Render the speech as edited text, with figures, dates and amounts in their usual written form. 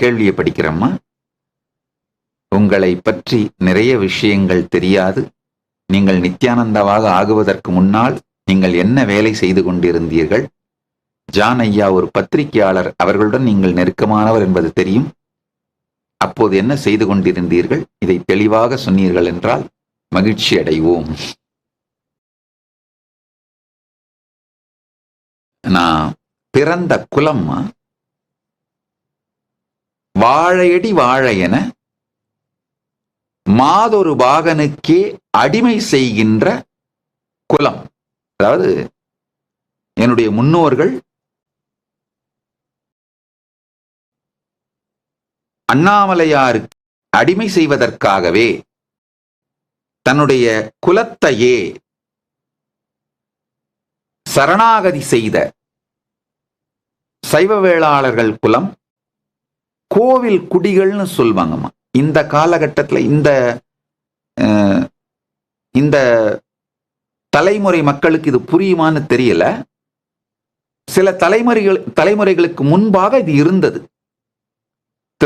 கேள்வியை படிக்கிறேம்மா. உங்களை பற்றி நிறைய விஷயங்கள் தெரியாது. நீங்கள் நித்யானந்தாவாக ஆகுவதற்கு முன்னால் நீங்கள் என்ன வேலை செய்து கொண்டிருந்தீர்கள்? ஜான் ஐயா ஒரு பத்திரிகையாளர், அவர்களுடன் நீங்கள் நெருக்கமானவர் என்பது தெரியும். அப்போது என்ன செய்து கொண்டிருந்தீர்கள்? இதை தெளிவாக சொன்னீர்கள் என்றால் மகிழ்ச்சி அடைவோம். நான் பிறந்த குலம்மா வாழையடி வாழை என மாதொரு பாகனுக்கே அடிமை செய்கின்ற குலம். அதாவது என்னுடைய முன்னோர்கள் அண்ணாமலையாருக்கு அடிமை செய்வதற்காகவே தன்னுடைய குலத்தையே சரணாகதி செய்த சைவ வேளாளர்கள் குலம். கோவில் குடிகள்னு சொல்வாங்கம்மா. இந்த காலகட்டத்தில் இந்த தலைமுறை மக்களுக்கு இது புரியுமான்னு தெரியல. சில தலைமுறைகளுக்கு முன்பாக இது இருந்தது.